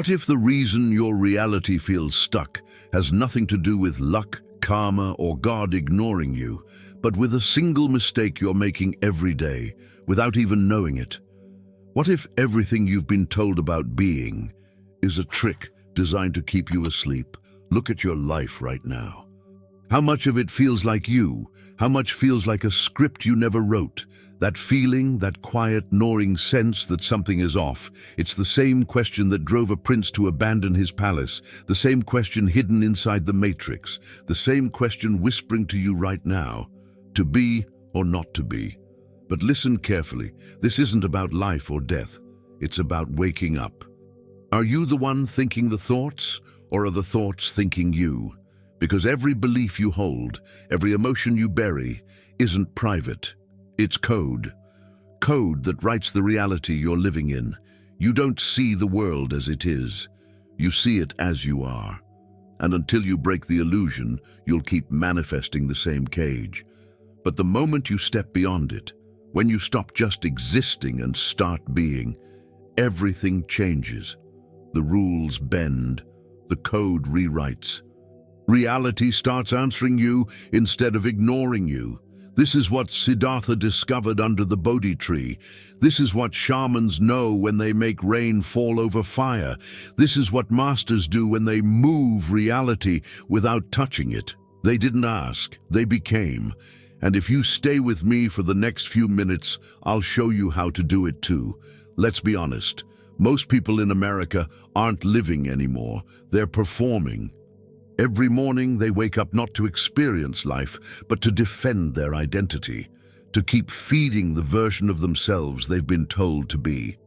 What if the reason your reality feels stuck has nothing to do with luck, karma, or God ignoring you, but with a single mistake you're making every day, without even knowing it? What if everything you've been told about being is a trick designed to keep you asleep? Look at your life right now. How much of it feels like you? How much feels like a script you never wrote? That feeling, that quiet, gnawing sense that something is off. It's the same question that drove a prince to abandon his palace, the same question hidden inside the matrix, the same question whispering to you right now, to be or not to be. But listen carefully, this isn't about life or death, it's about waking up. Are you the one thinking the thoughts, or are the thoughts thinking you? Because every belief you hold, every emotion you bury, isn't private. It's code. Code that writes the reality you're living in. You don't see the world as it is. You see it as you are. And until you break the illusion, you'll keep manifesting the same cage. But the moment you step beyond it, when you stop just existing and start being, everything changes. The rules bend, the code rewrites. Reality starts answering you instead of ignoring you. This is what Siddhartha discovered under the Bodhi tree. This is what shamans know when they make rain fall over fire. This is what masters do when they move reality without touching it. They didn't ask, they became. And if you stay with me for the next few minutes, I'll show you how to do it too. Let's be honest, most people in America aren't living anymore, they're performing. Every morning they wake up not to experience life, but to defend their identity, to keep feeding the version of themselves they've been told to be.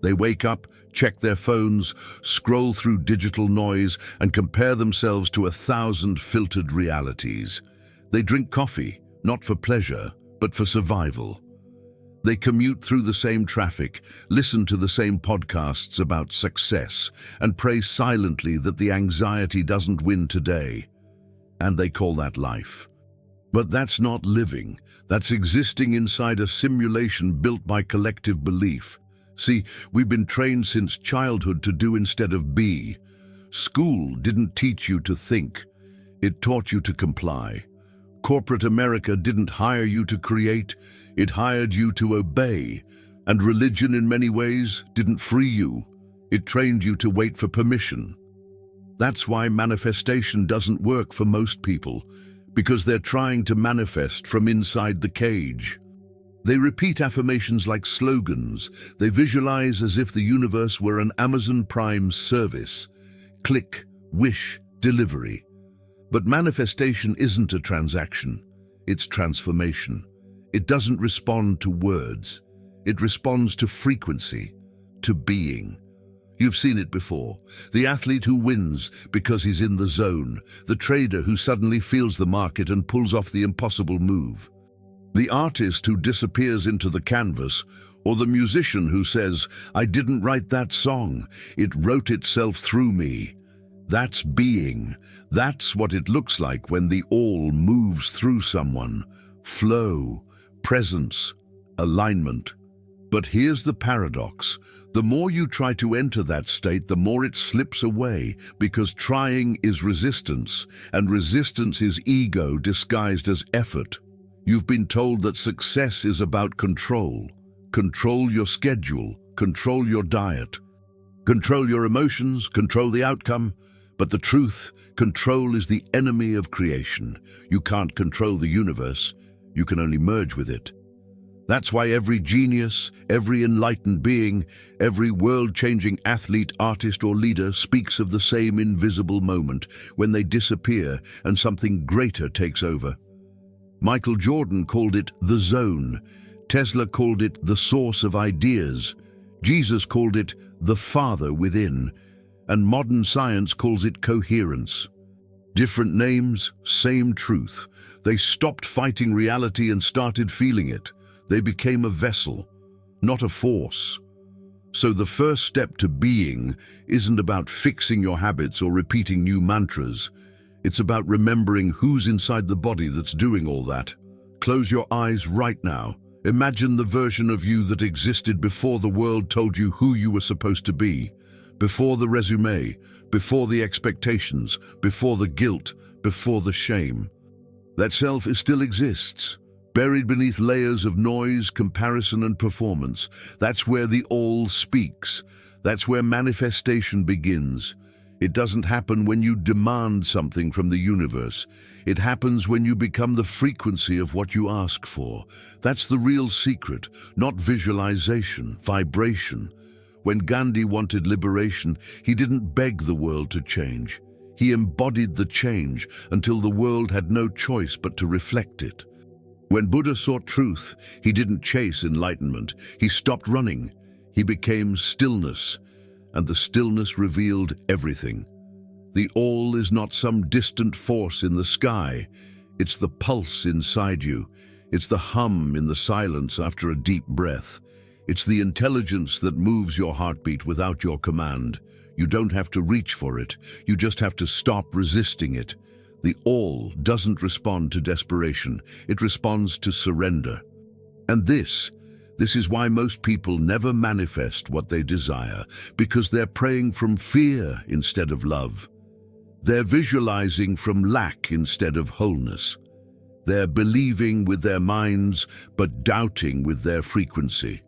They wake up, check their phones, scroll through digital noise, and compare themselves to 1,000 filtered realities. They drink coffee, not for pleasure, but for survival. They commute through the same traffic, listen to the same podcasts about success, and pray silently that the anxiety doesn't win today. And they call that life. But that's not living. That's existing inside a simulation built by collective belief. See, we've been trained since childhood to do instead of be. School didn't teach you to think. It taught you to comply. Corporate America didn't hire you to create, it hired you to obey. And religion in many ways didn't free you, it trained you to wait for permission. That's why manifestation doesn't work for most people, because they're trying to manifest from inside the cage. They repeat affirmations like slogans, they visualize as if the universe were an Amazon Prime service. Click, wish, delivery. But manifestation isn't a transaction, it's transformation. It doesn't respond to words, it responds to frequency, to being. You've seen it before. The athlete who wins because he's in the zone, the trader who suddenly feels the market and pulls off the impossible move. The artist who disappears into the canvas, or the musician who says, "I didn't write that song, it wrote itself through me." That's being. That's what it looks like when the all moves through someone. Flow, presence, alignment. But here's the paradox. The more you try to enter that state, the more it slips away, because trying is resistance, and resistance is ego disguised as effort. You've been told that success is about control. Control your schedule, control your diet, control your emotions, control the outcome. But the truth, control is the enemy of creation. You can't control the universe, you can only merge with it. That's why every genius, every enlightened being, every world-changing athlete, artist, or leader speaks of the same invisible moment when they disappear and something greater takes over. Michael Jordan called it the zone. Tesla called it the source of ideas. Jesus called it the Father within. And modern science calls it coherence. Different names, same truth. They stopped fighting reality and started feeling it. They became a vessel, not a force. So the first step to being isn't about fixing your habits or repeating new mantras. It's about remembering who's inside the body that's doing all that. Close your eyes right now. Imagine the version of you that existed before the world told you who you were supposed to be. before the resume, before the expectations, before the guilt, before the shame. That self still exists, buried beneath layers of noise, comparison, and performance. That's where the all speaks. That's where manifestation begins. It doesn't happen when you demand something from the universe. It happens when you become the frequency of what you ask for. That's the real secret, not visualization, vibration. When Gandhi wanted liberation, he didn't beg the world to change. He embodied the change until the world had no choice but to reflect it. When Buddha sought truth, he didn't chase enlightenment. He stopped running. He became stillness, and the stillness revealed everything. The all is not some distant force in the sky. It's the pulse inside you. It's the hum in the silence after a deep breath. It's the intelligence that moves your heartbeat without your command. You don't have to reach for it. You just have to stop resisting it. The all doesn't respond to desperation. It responds to surrender. And this is why most people never manifest what they desire, because they're praying from fear instead of love. They're visualizing from lack instead of wholeness. They're believing with their minds, but doubting with their frequency.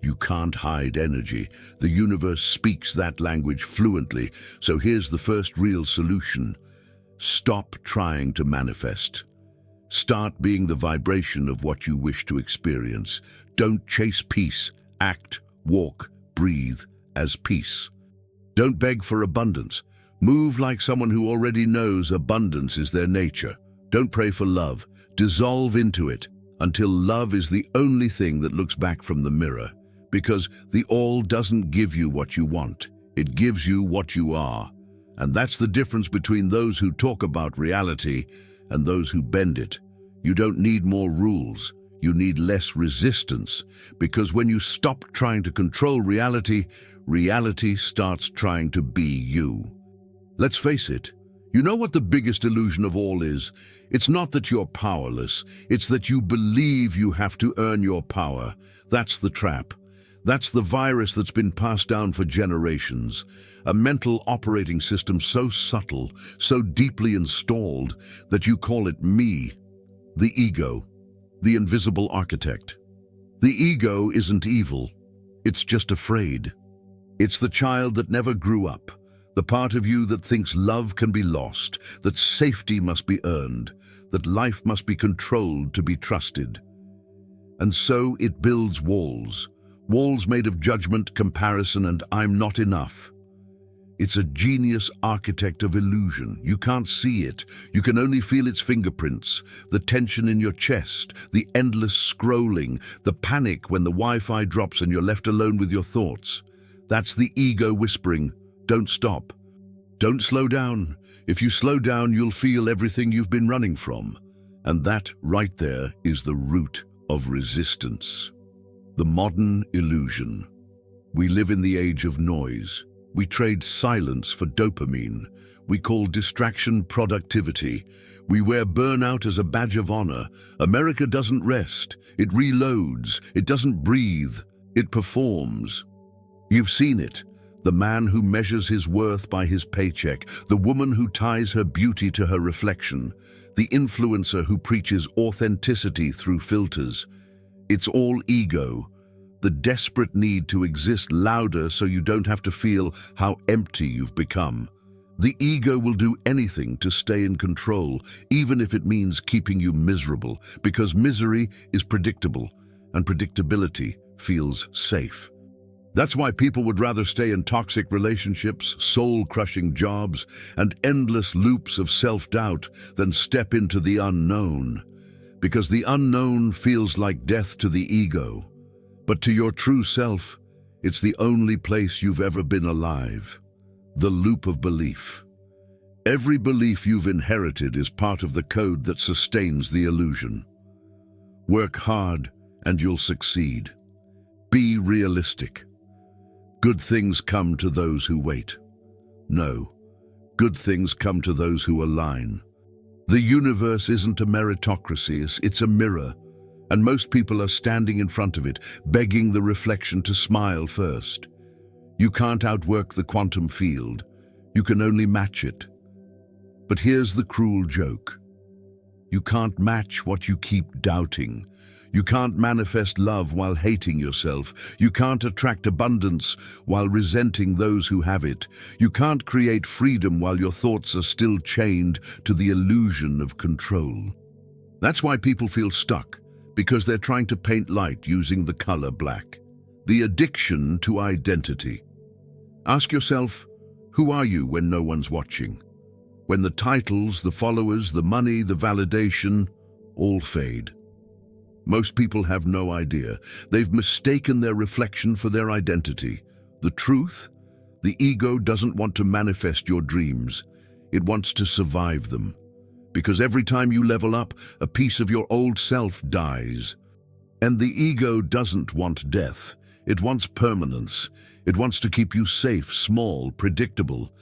You can't hide energy. The universe speaks that language fluently. So here's the first real solution. Stop trying to manifest. Start being the vibration of what you wish to experience. Don't chase peace. Act, walk, breathe as peace. Don't beg for abundance. Move like someone who already knows abundance is their nature. Don't pray for love. Dissolve into it until love is the only thing that looks back from the mirror. Because the all doesn't give you what you want. It gives you what you are. And that's the difference between those who talk about reality and those who bend it. You don't need more rules. You need less resistance. Because when you stop trying to control reality, reality starts trying to be you. Let's face it. You know what the biggest illusion of all is? It's not that you're powerless. It's that you believe you have to earn your power. That's the trap. That's the virus that's been passed down for generations. A mental operating system so subtle, so deeply installed, that you call it me, the ego, the invisible architect. The ego isn't evil. It's just afraid. It's the child that never grew up, the part of you that thinks love can be lost, that safety must be earned, that life must be controlled to be trusted. And so it builds walls. Walls made of judgment, comparison, and I'm not enough. It's a genius architect of illusion. You can't see it. You can only feel its fingerprints, the tension in your chest, the endless scrolling, the panic when the Wi-Fi drops and you're left alone with your thoughts. That's the ego whispering, don't stop. Don't slow down. If you slow down, you'll feel everything you've been running from. And that right there is the root of resistance. The modern illusion. We live in the age of noise. We trade silence for dopamine. We call distraction productivity. We wear burnout as a badge of honor. America doesn't rest. It reloads. It doesn't breathe. It performs. You've seen it. The man who measures his worth by his paycheck. The woman who ties her beauty to her reflection. The influencer who preaches authenticity through filters. It's all ego, the desperate need to exist louder so you don't have to feel how empty you've become. The ego will do anything to stay in control, even if it means keeping you miserable, because misery is predictable, and predictability feels safe. That's why people would rather stay in toxic relationships, soul-crushing jobs, and endless loops of self-doubt than step into the unknown. Because the unknown feels like death to the ego. But to your true self, it's the only place you've ever been alive. The loop of belief. Every belief you've inherited is part of the code that sustains the illusion. Work hard and you'll succeed. Be realistic. Good things come to those who wait. No, good things come to those who align. The universe isn't a meritocracy, it's a mirror, and most people are standing in front of it, begging the reflection to smile first. You can't outwork the quantum field. You can only match it. But here's the cruel joke. You can't match what you keep doubting. You can't manifest love while hating yourself. You can't attract abundance while resenting those who have it. You can't create freedom while your thoughts are still chained to the illusion of control. That's why people feel stuck, because they're trying to paint light using the color black. The addiction to identity. Ask yourself, who are you when no one's watching? When the titles, the followers, the money, the validation, all fade. Most people have no idea. They've mistaken their reflection for their identity. The truth? The ego doesn't want to manifest your dreams. It wants to survive them. Because every time you level up, a piece of your old self dies. And the ego doesn't want death. It wants permanence. It wants to keep you safe, small, predictable.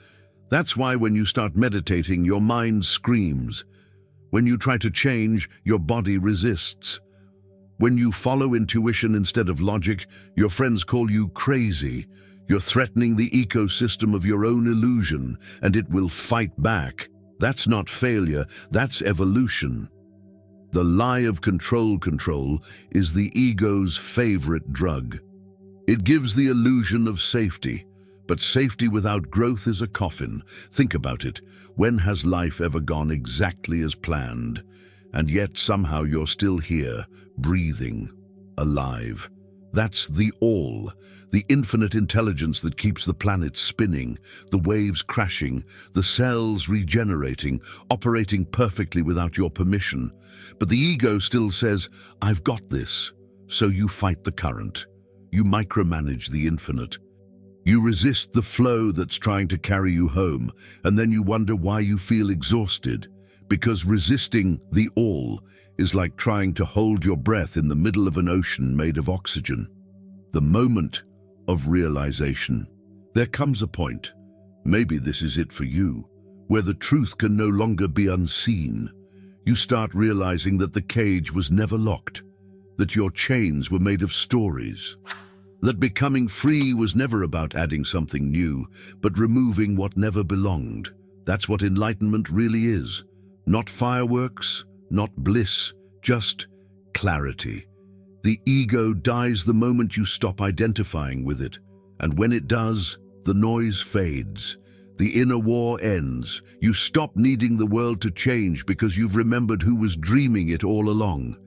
That's why when you start meditating, your mind screams. When you try to change, your body resists. When you follow intuition instead of logic, your friends call you crazy. You're threatening the ecosystem of your own illusion, and it will fight back. That's not failure, that's evolution. The lie of control is the ego's favorite drug. It gives the illusion of safety, but safety without growth is a coffin. Think about it. When has life ever gone exactly as planned? And yet somehow you're still here, breathing, alive. That's the all, the infinite intelligence that keeps the planet spinning, the waves crashing, the cells regenerating, operating perfectly without your permission. But the ego still says, I've got this. So you fight the current. You micromanage the infinite. You resist the flow that's trying to carry you home, and then you wonder why you feel exhausted. Because resisting the all is like trying to hold your breath in the middle of an ocean made of oxygen. The moment of realization. There comes a point, maybe this is it for you, where the truth can no longer be unseen. You start realizing that the cage was never locked, that your chains were made of stories, that becoming free was never about adding something new, but removing what never belonged. That's what enlightenment really is. Not fireworks, not bliss, just clarity. The ego dies the moment you stop identifying with it, and when it does, the noise fades. The inner war ends. You stop needing the world to change because you've remembered who was dreaming it all along.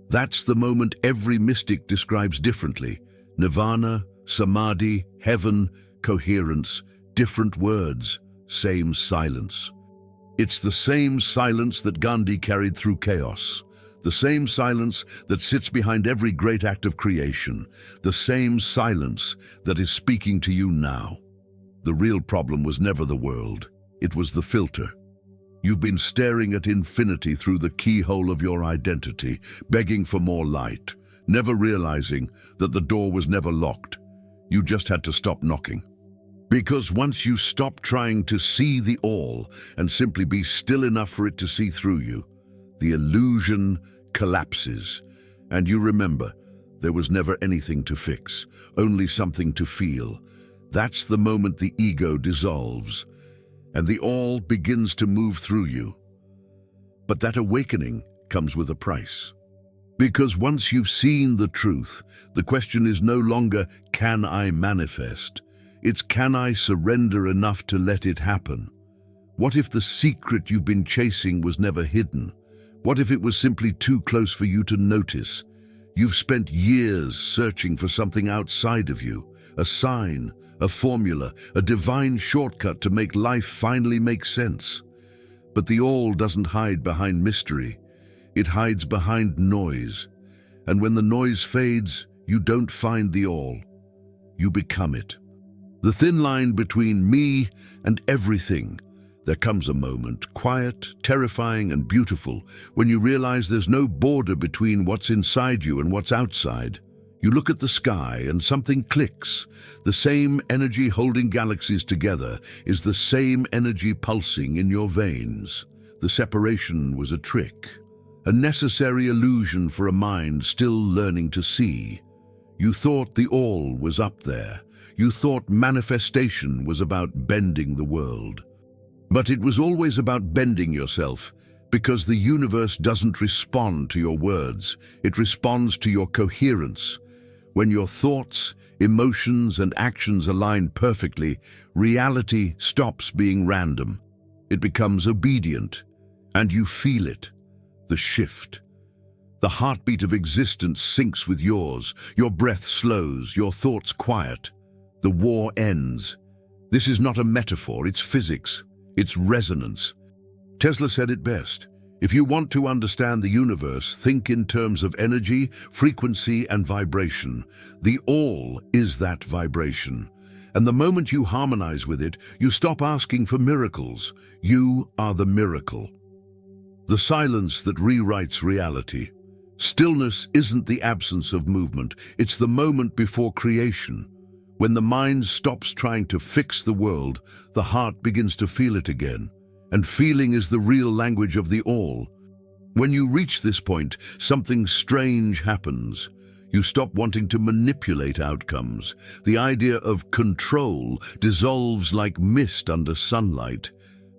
That's the moment every mystic describes differently. Nirvana, samadhi, heaven, coherence, different words, same silence. It's the same silence that Gandhi carried through chaos, the same silence that sits behind every great act of creation, the same silence that is speaking to you now. The real problem was never the world, it was the filter. You've been staring at infinity through the keyhole of your identity, begging for more light, never realizing that the door was never locked. You just had to stop knocking. Because once you stop trying to see the all and simply be still enough for it to see through you, the illusion collapses, and you remember there was never anything to fix, only something to feel. That's the moment the ego dissolves, and the all begins to move through you. But that awakening comes with a price. Because once you've seen the truth, the question is no longer, can I manifest? It's, can I surrender enough to let it happen? What if the secret you've been chasing was never hidden? What if it was simply too close for you to notice? You've spent years searching for something outside of you, a sign, a formula, a divine shortcut to make life finally make sense. But the all doesn't hide behind mystery. It hides behind noise. And when the noise fades, you don't find the all. You become it. The thin line between me and everything. There comes a moment, quiet, terrifying, and beautiful, when you realize there's no border between what's inside you and what's outside. You look at the sky and something clicks. The same energy holding galaxies together is the same energy pulsing in your veins. The separation was a trick, a necessary illusion for a mind still learning to see. You thought the all was up there. You thought manifestation was about bending the world. But it was always about bending yourself, because the universe doesn't respond to your words, it responds to your coherence. When your thoughts, emotions, and actions align perfectly, reality stops being random. It becomes obedient, and you feel it, the shift. The heartbeat of existence syncs with yours, your breath slows, your thoughts quiet. The war ends. This is not a metaphor, it's physics, it's resonance. Tesla said it best. If you want to understand the universe, think in terms of energy, frequency, and vibration. The all is that vibration. And the moment you harmonize with it, you stop asking for miracles. You are the miracle. The silence that rewrites reality. Stillness isn't the absence of movement, it's the moment before creation. When the mind stops trying to fix the world, the heart begins to feel it again. And feeling is the real language of the all. When you reach this point, something strange happens. You stop wanting to manipulate outcomes. The idea of control dissolves like mist under sunlight.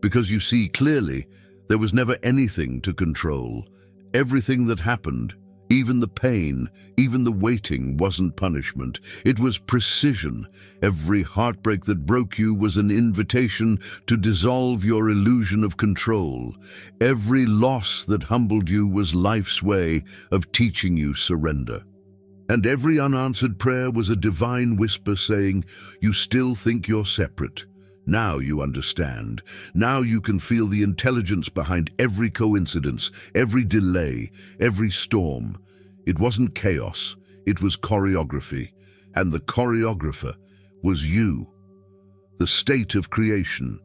Because you see clearly, there was never anything to control. Everything that happened, even the pain, even the waiting, wasn't punishment. It was precision. Every heartbreak that broke you was an invitation to dissolve your illusion of control. Every loss that humbled you was life's way of teaching you surrender. And every unanswered prayer was a divine whisper saying, "You still think you're separate. Now you understand. Now you can feel the intelligence behind every coincidence, every delay, every storm." It wasn't chaos, it was choreography. And the choreographer was you. The state of creation.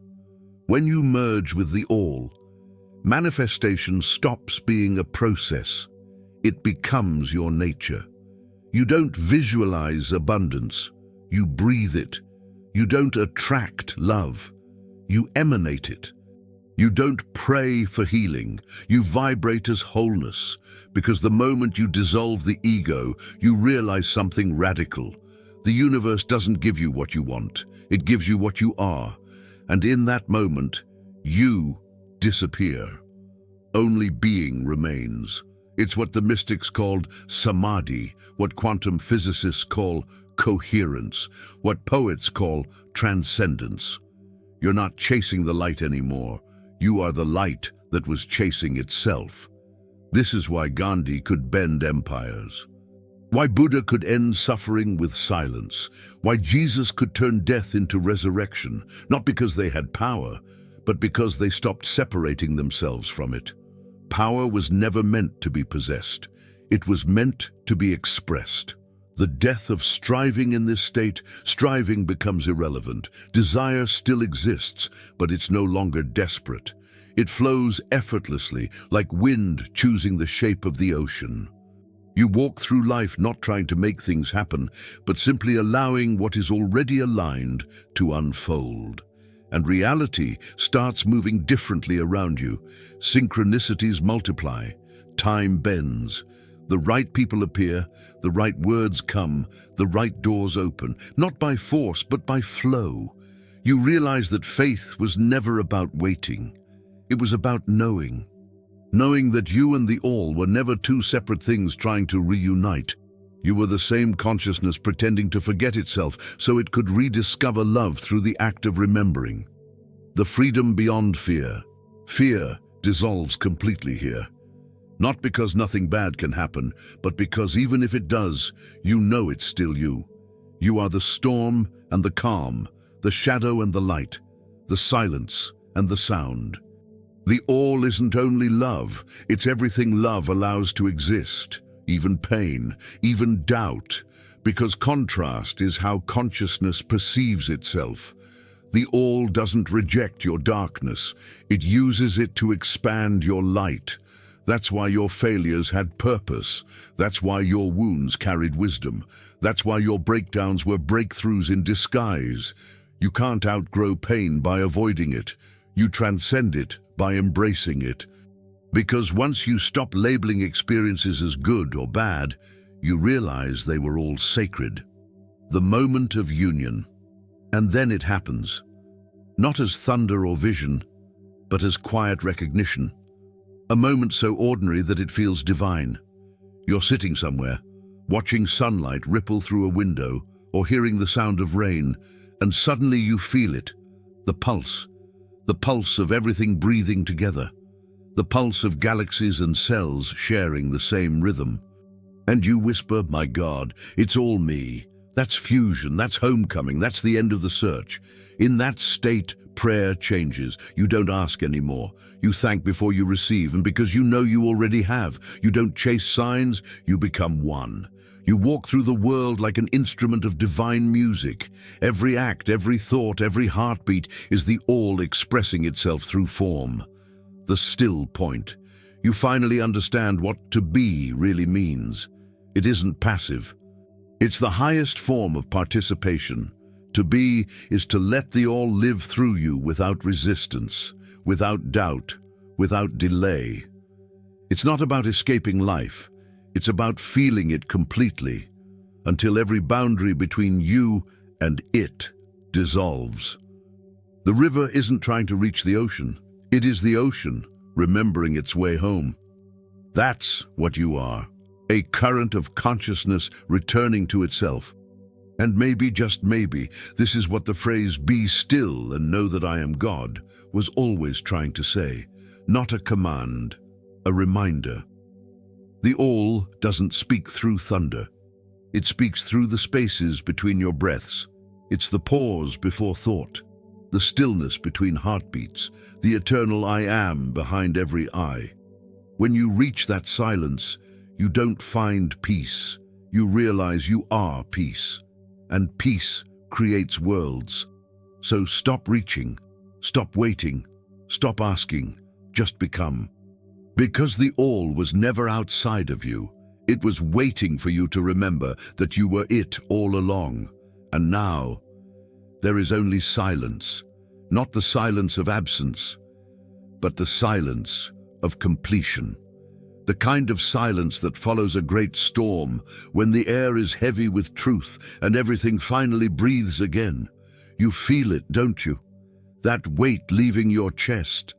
When you merge with the all, manifestation stops being a process. It becomes your nature. You don't visualize abundance, you breathe it. You don't attract love, you emanate it. You don't pray for healing, you vibrate as wholeness, because the moment you dissolve the ego, you realize something radical. The universe doesn't give you what you want, it gives you what you are. And in that moment, you disappear. Only being remains. It's what the mystics called samadhi, what quantum physicists call coherence, what poets call transcendence. You're not chasing the light anymore. You are the light that was chasing itself. This is why Gandhi could bend empires. Why Buddha could end suffering with silence. Why Jesus could turn death into resurrection, not because they had power, but because they stopped separating themselves from it. Power was never meant to be possessed. It was meant to be expressed. The death of striving in this state, striving becomes irrelevant. Desire still exists, but it's no longer desperate. It flows effortlessly, like wind choosing the shape of the ocean. You walk through life not trying to make things happen, but simply allowing what is already aligned to unfold. And reality starts moving differently around you. Synchronicities multiply, time bends. The right people appear, the right words come, the right doors open, not by force, but by flow. You realize that faith was never about waiting. It was about knowing. Knowing that you and the all were never two separate things trying to reunite. You were the same consciousness pretending to forget itself so it could rediscover love through the act of remembering. The freedom beyond fear. Fear dissolves completely here. Not because nothing bad can happen, but because even if it does, you know it's still you. You are the storm and the calm, the shadow and the light, the silence and the sound. The all isn't only love, it's everything love allows to exist, even pain, even doubt, because contrast is how consciousness perceives itself. The all doesn't reject your darkness, it uses it to expand your light. That's why your failures had purpose. That's why your wounds carried wisdom. That's why your breakdowns were breakthroughs in disguise. You can't outgrow pain by avoiding it. You transcend it by embracing it. Because once you stop labeling experiences as good or bad, you realize they were all sacred. The moment of union. And then it happens, not as thunder or vision, but as quiet recognition. A moment so ordinary that it feels divine. You're sitting somewhere, watching sunlight ripple through a window or hearing the sound of rain, and suddenly you feel it, the pulse of everything breathing together, the pulse of galaxies and cells sharing the same rhythm. And you whisper, "My God, it's all me." That's fusion, that's homecoming, that's the end of the search. In that state, prayer changes. You don't ask anymore. You thank before you receive, and because you know you already have, you don't chase signs, you become one. You walk through the world like an instrument of divine music. Every act, every thought, every heartbeat is the all expressing itself through form. The still point. You finally understand what to be really means. It isn't passive. It's the highest form of participation. To be is to let the all live through you without resistance, without doubt, without delay. It's not about escaping life. It's about feeling it completely, until every boundary between you and it dissolves. The river isn't trying to reach the ocean. It is the ocean remembering its way home. That's what you are. A current of consciousness returning to itself. And maybe, just maybe, this is what the phrase "be still and know that I am God" was always trying to say. Not a command, a reminder. The all doesn't speak through thunder. It speaks through the spaces between your breaths. It's the pause before thought, the stillness between heartbeats, the eternal I am behind every eye. When you reach that silence, you don't find peace. You realize you are peace. And peace creates worlds. So stop reaching, stop waiting, stop asking, just become. Because the all was never outside of you. It was waiting for you to remember that you were it all along. And now, there is only silence. Not the silence of absence, but the silence of completion. The kind of silence that follows a great storm, when the air is heavy with truth and everything finally breathes again. You feel it, don't you? That weight leaving your chest,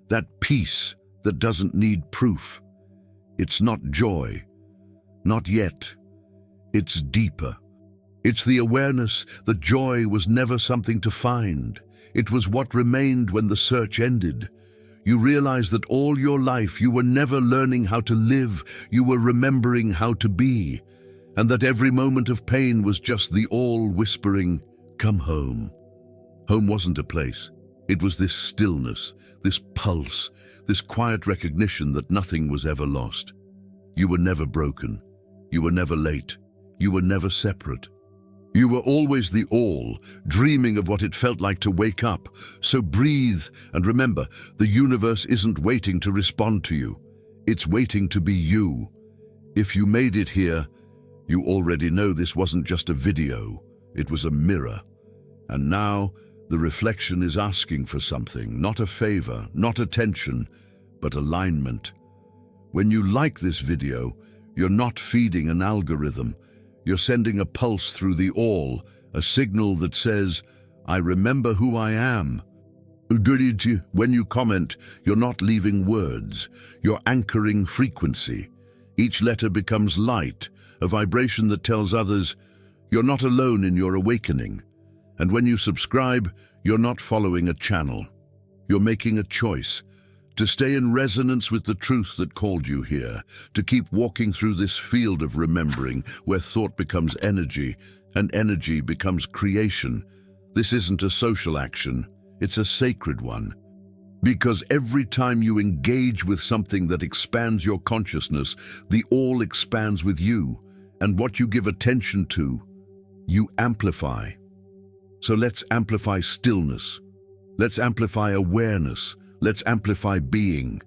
that peace that doesn't need proof. It's not joy, not yet. It's deeper. It's the awareness that joy was never something to find. It was what remained when the search ended. You realize that all your life you were never learning how to live, you were remembering how to be, and that every moment of pain was just the all whispering, "Come home." Home wasn't a place. It was this stillness, this pulse, this quiet recognition that nothing was ever lost. You were never broken. You were never late. You were never separate. You were always the all, dreaming of what it felt like to wake up. So breathe and remember, the universe isn't waiting to respond to you. It's waiting to be you. If you made it here, you already know this wasn't just a video. It was a mirror. And now, the reflection is asking for something, not a favor, not attention, but alignment. When you like this video, you're not feeding an algorithm. You're sending a pulse through the all, a signal that says, "I remember who I am." When you comment, you're not leaving words. You're anchoring frequency. Each letter becomes light, a vibration that tells others, you're not alone in your awakening. And when you subscribe, you're not following a channel. You're making a choice to stay in resonance with the truth that called you here, to keep walking through this field of remembering where thought becomes energy and energy becomes creation. This isn't a social action, it's a sacred one. Because every time you engage with something that expands your consciousness, the all expands with you, and what you give attention to, you amplify. So let's amplify stillness. Let's amplify awareness. Let's amplify being.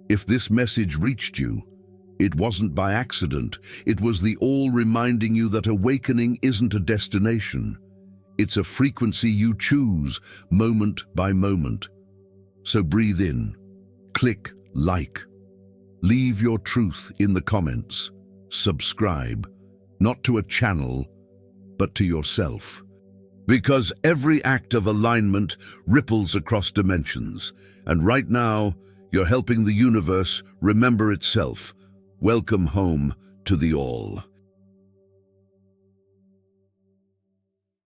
If this message reached you, it wasn't by accident. It was the all reminding you that awakening isn't a destination. It's a frequency you choose, moment by moment. So breathe in, click like, leave your truth in the comments, subscribe, not to a channel, but to yourself. Because every act of alignment ripples across dimensions. And right now, you're helping the universe remember itself. Welcome home to the All.